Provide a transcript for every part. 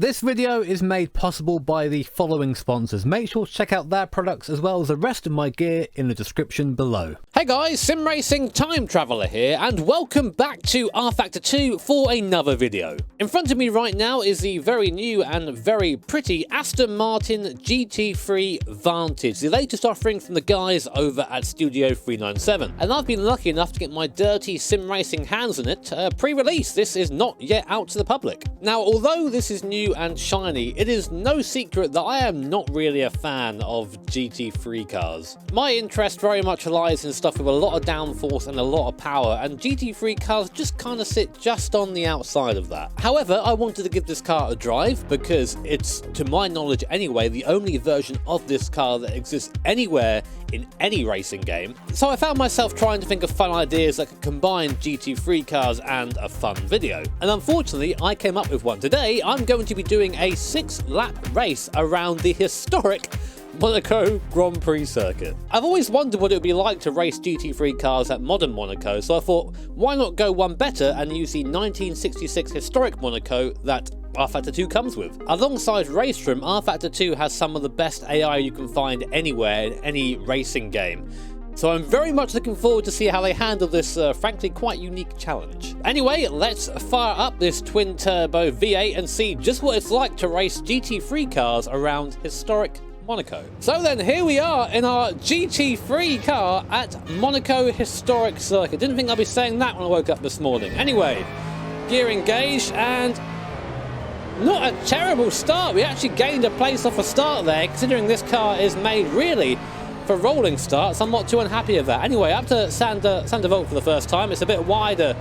This video is made possible by the following sponsors. Make sure to check out their products as well as the rest of my gear in the description below. Hey guys, Sim Racing Time Traveller here, and welcome back to R-Factor 2 for another video. In front of me right now is the very new and very pretty Aston Martin GT3 Vantage, the latest offering from the guys over at Studio 397. And I've been lucky enough to get my dirty sim racing hands on it pre-release. This is not yet out to the public. Now, although this is new and shiny, it is no secret that I am not really a fan of GT3 cars. My interest very much lies in stuff with a lot of downforce and a lot of power, and GT3 cars just kind of sit just on the outside of that. However, I wanted to give this car a drive because it's, to my knowledge anyway, the only version of this car that exists anywhere in any racing game. So I found myself trying to think of fun ideas that could combine GT3 cars and a fun video. And unfortunately, I came up with one. Today, I'm going to be doing a 6-lap race around the historic Monaco Grand Prix circuit. I've always wondered what it would be like to race GT3 cars at modern Monaco, so I thought, why not go one better and use the 1966 historic Monaco that R-Factor 2 comes with. Alongside Racetrim, R-Factor 2 has some of the best AI you can find anywhere in any racing game. So I'm very much looking forward to see how they handle this frankly quite unique challenge. Anyway, let's fire up this twin-turbo V8 and see just what it's like to race GT3 cars around historic Monaco. So then, here we are in our GT3 car at Monaco Historic Circuit. Didn't think I'd be saying that when I woke up this morning. Anyway, gear engaged, and not a terrible start. We actually gained a place off a start there, considering this car is made really for rolling starts. I'm not too unhappy of that. Anyway, up to Sandoval for the first time. It's a bit wider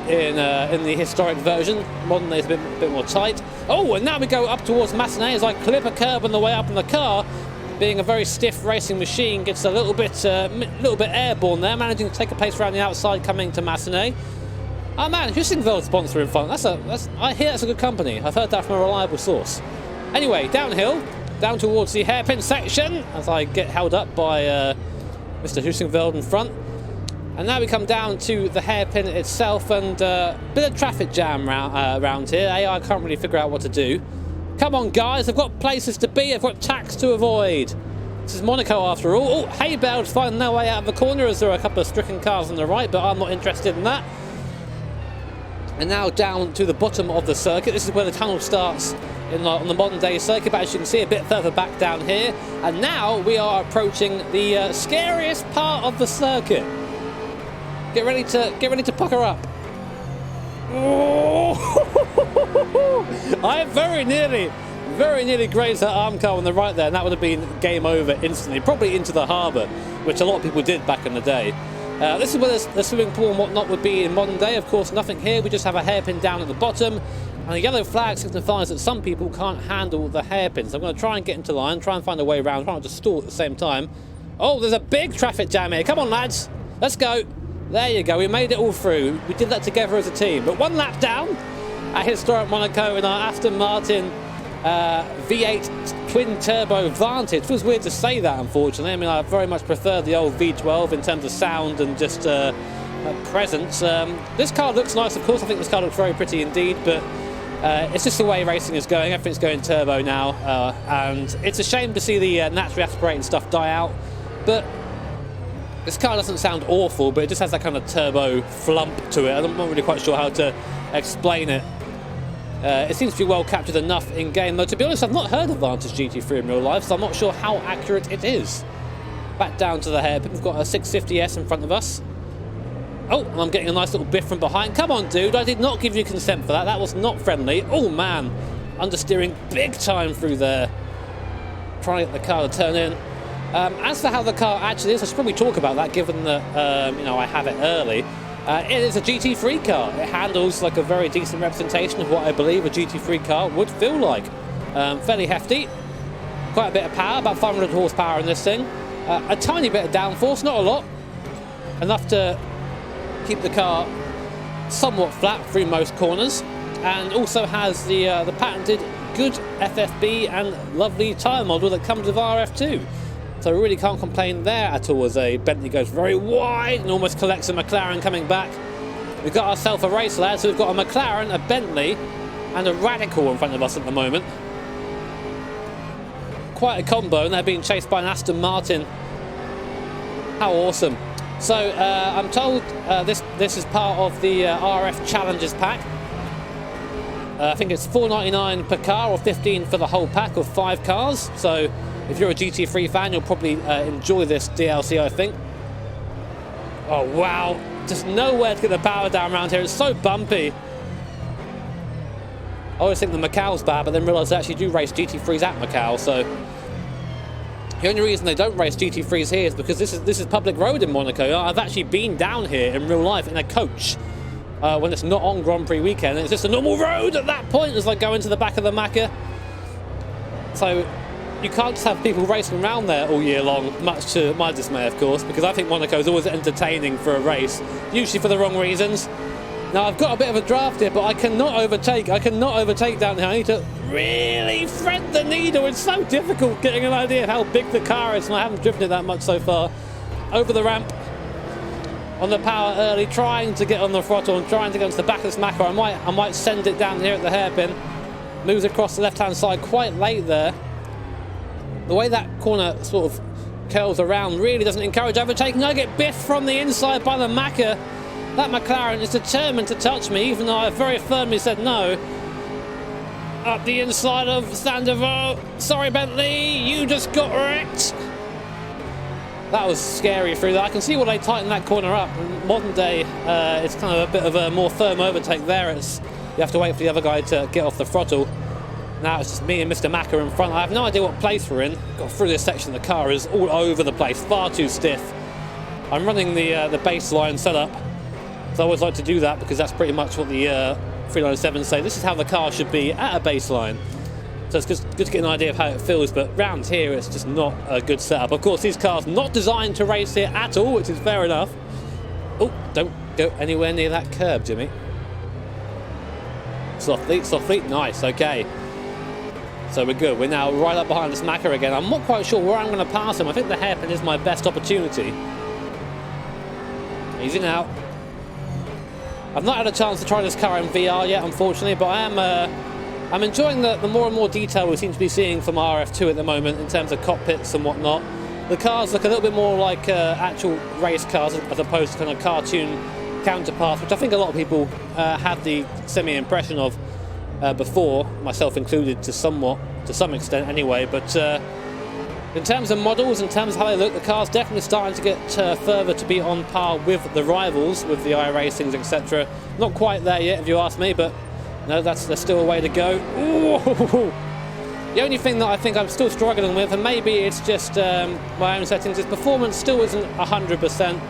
in the historic version. Modern day is a bit more tight. Oh, and now we go up towards Massenet as I clip a curb on the way up in the car. Being a very stiff racing machine, gets a little bit airborne there, managing to take a pace around the outside coming to Massenet. Oh man, Husingveld sponsor in front. I hear that's a good company. I've heard that from a reliable source. Anyway, downhill, down towards the hairpin section as I get held up by Mr. Husingveld in front. And now we come down to the hairpin itself, and a bit of traffic jam around here. AI can't really figure out what to do. Come on guys, I've got places to be, I've got tax to avoid. This is Monaco after all. Oh, Haybeld's finding their way out of the corner as there are a couple of stricken cars on the right, but I'm not interested in that. And now down to the bottom of the circuit. This is where the tunnel starts on the modern day circuit, but as you can see a bit further back down here. And now we are approaching the scariest part of the circuit. Get ready to pucker up. Oh. I very nearly grazed that arm car on the right there, and that would have been game over instantly, probably into the harbour, which a lot of people did back in the day. This is where the swimming pool and whatnot would be in modern day. Of course, nothing here. We just have a hairpin down at the bottom, and the yellow flag signifies that some people can't handle the hairpins. I'm going to try and get into line, try and find a way around, try not to stall at the same time. Oh, there's a big traffic jam here. Come on, lads. Let's go. There you go. We made it all through. We did that together as a team. But one lap down at historic Monaco in our Aston Martin V8 twin-turbo Vantage. It feels weird to say that, unfortunately. I mean, I very much prefer the old V12 in terms of sound and just presence. This car looks nice, of course. I think this car looks very pretty indeed, but it's just the way racing is going. Everything's going turbo now, and it's a shame to see the naturally aspirated stuff die out, but this car doesn't sound awful, but it just has that kind of turbo flump to it. I'm not really quite sure how to explain it. It seems to be well captured enough in game, though to be honest I've not heard of Vantage GT3 in real life, so I'm not sure how accurate it is. Back down to the hairpin, we've got a 650S in front of us. Oh, and I'm getting a nice little biff from behind. Come on dude, I did not give you consent for that, that was not friendly. Oh man, understeering big time through there. Trying to get the car to turn in. As for how the car actually is, I should probably talk about that given that I have it early. It is a GT3 car. It handles like a very decent representation of what I believe a GT3 car would feel like. Fairly hefty, quite a bit of power, about 500 horsepower in this thing. A tiny bit of downforce, not a lot. Enough to keep the car somewhat flat through most corners. And also has the patented good FFB and lovely tyre model that comes with RF2. So we really can't complain there at all, as a Bentley goes very wide and almost collects a McLaren coming back. We've got ourselves a race, lads. So we've got a McLaren, a Bentley, and a Radical in front of us at the moment. Quite a combo, and they're being chased by an Aston Martin. How awesome. So I'm told this is part of the RF Challenges pack. I think it's $4.99 per car or $15 for the whole pack of 5 cars. So if you're a GT3 fan, you'll probably enjoy this DLC, I think. Oh wow, just nowhere to get the power down around here. It's so bumpy. I always think the Macau's bad, but then realise they actually do race GT3s at Macau. So the only reason they don't race GT3s here is because this is public road in Monaco. I've actually been down here in real life in a coach when it's not on Grand Prix weekend. It's just a normal road at that point as I go into the back of the Macca. So you can't just have people racing around there all year long, much to my dismay, of course, because I think Monaco is always entertaining for a race, usually for the wrong reasons. Now, I've got a bit of a draft here, but I cannot overtake down here. I need to really thread the needle. It's so difficult getting an idea of how big the car is, and I haven't driven it that much so far. Over the ramp, on the power early, trying to get on the throttle and trying to get onto the back of this Macca. I might send it down here at the hairpin. Moves across the left-hand side quite late there. The way that corner sort of curls around really doesn't encourage overtaking. I get biffed from the inside by the Macca. That McLaren is determined to touch me, even though I very firmly said no. Up the inside of Sandoval. Sorry, Bentley, you just got wrecked. That was scary through there. I can see why they tightened that corner up. In modern day, it's kind of a bit of a more firm overtake there. You have to wait for the other guy to get off the throttle. Now it's just me and Mr. Macca in front. I have no idea what place we're in. Got through this section, the car is all over the place, far too stiff. I'm running the baseline setup. So I always like to do that because that's pretty much what the 397 say. This is how the car should be at a baseline. So it's good to get an idea of how it feels, but round here it's just not a good setup. Of course, these cars not designed to race here at all, which is fair enough. Oh, don't go anywhere near that curb, Jimmy. Softly, softly, nice, okay. So we're good. We're now right up behind this Macca again. I'm not quite sure where I'm going to pass him. I think the hairpin is my best opportunity. Easy now. I've not had a chance to try this car in VR yet, unfortunately, but I'm enjoying the more and more detail we seem to be seeing from RF2 at the moment in terms of cockpits and whatnot. The cars look a little bit more like actual race cars as opposed to kind of cartoon counterparts, which I think a lot of people had the semi-impression of before, myself included to some extent anyway. But in terms of models, in terms of how they look, the car's definitely starting to get further to be on par with the rivals, with the iRacings, etc. Not quite there yet, if you ask me, but no, there's still a way to go. Ooh. The only thing that I think I'm still struggling with, and maybe it's just my own settings, is performance still isn't 100%.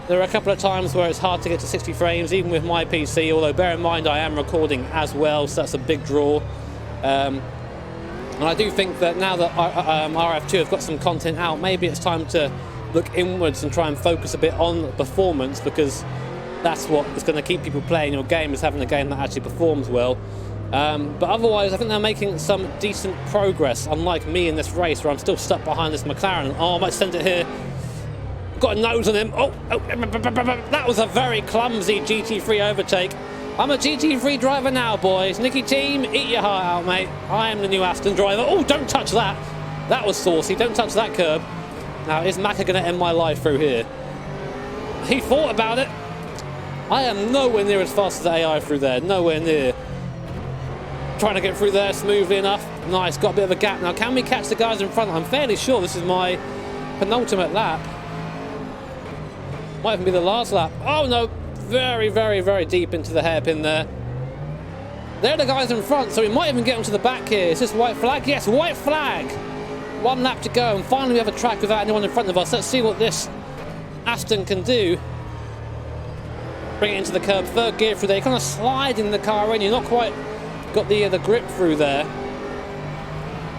There are a couple of times where it's hard to get to 60 frames, even with my PC, although bear in mind I am recording as well, so that's a big draw. And I do think that now that RF2 have got some content out, maybe it's time to look inwards and try and focus a bit on performance, because that's what is going to keep people playing your game, is having a game that actually performs well. But otherwise, I think they're making some decent progress, unlike me in this race where I'm still stuck behind this McLaren. Oh, I might send it here. Got a nose on him. Oh, that was a very clumsy GT3 overtake. I'm a GT3 driver now, boys. Nicky team, eat your heart out, mate. I am the new Aston driver. Oh, don't touch that. That was saucy. Don't touch that curb. Now, is Macca going to end my life through here? He thought about it. I am nowhere near as fast as the AI through there. Nowhere near. Trying to get through there smoothly enough. Nice, got a bit of a gap. Now, can we catch the guys in front? I'm fairly sure this is my penultimate lap. Might even be the last lap. Oh, no. Very, very, very deep into the hairpin there. They're the guys in front, so we might even get them to the back here. Is this white flag? Yes, white flag. 1 lap to go, and finally we have a track without anyone in front of us. Let's see what this Aston can do. Bring it into the curb, third gear through there. You're kind of sliding the car in. You're not quite got the grip through there.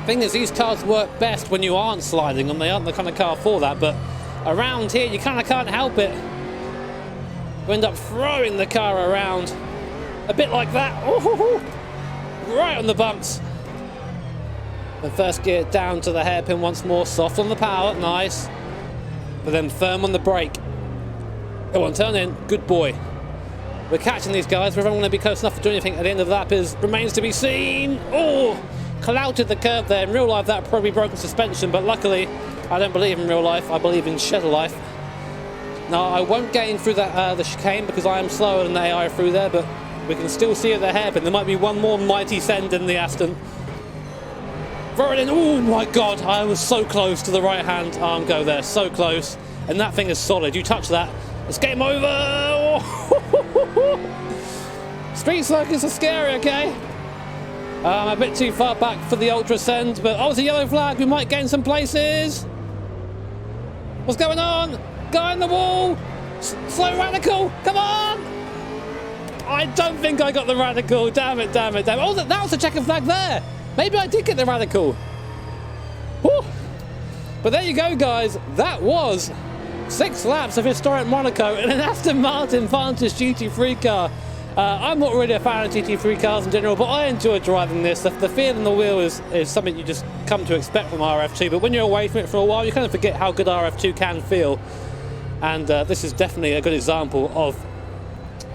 Thing is, these cars work best when you aren't sliding them. They aren't the kind of car for that, but around here you kind of can't help it. You end up throwing the car around a bit like that. Ooh, right on the bumps. The first gear down to the hairpin once more, soft on the power, nice, but then firm on the brake. Go on, turn in, good boy. We're catching these guys. Whether I'm going to be close enough to do anything at the end of the lap remains to be seen. Oh, clouted the curb there. In real life, that would probably broken suspension, but luckily, I don't believe in real life. I believe in shadow life. Now, I won't get in through that the chicane because I am slower than the AI through there, but we can still see at the hairpin. There might be one more mighty send in the Aston. Throw it in. Oh my God, I was so close to the right-hand arm go there. So close. And that thing is solid. You touch that, it's game over. Street circuits are scary, okay? I'm a bit too far back for the ultra send, but oh, it's a yellow flag. We might gain some places. What's going on? Guy in the wall. Slow radical. Come on. I don't think I got the radical. Damn it, damn it, damn it. Oh, that was a checkered flag there. Maybe I did get the radical. Whew. But there you go, guys. That was 6 laps of historic Monaco in an Aston Martin Vantage GT3 car. I'm not really a fan of GT3 cars in general, but I enjoy driving this. The feel in the wheel is something you just come to expect from RF2, but when you're away from it for a while, you kind of forget how good RF2 can feel. And this is definitely a good example of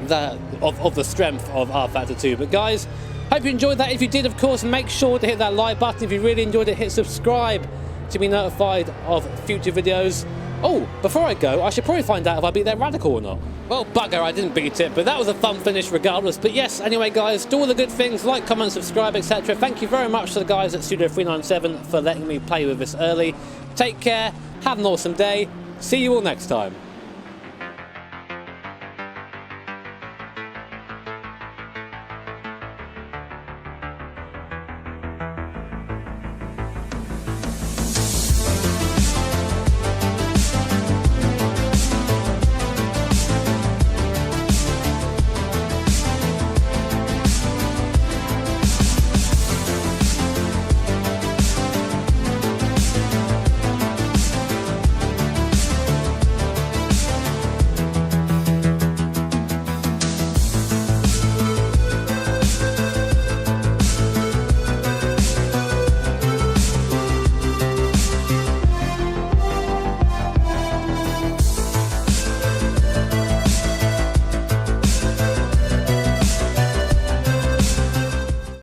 the strength of R Factor 2. But guys, hope you enjoyed that. If you did, of course, make sure to hit that like button. If you really enjoyed it, hit subscribe to be notified of future videos. Oh, before I go, I should probably find out if I beat that radical or not. Well, bugger, I didn't beat it, but that was a fun finish regardless. But yes, anyway, guys, do all the good things, like, comment, subscribe, etc. Thank you very much to the guys at Studio 397 for letting me play with this early. Take care, have an awesome day, see you all next time.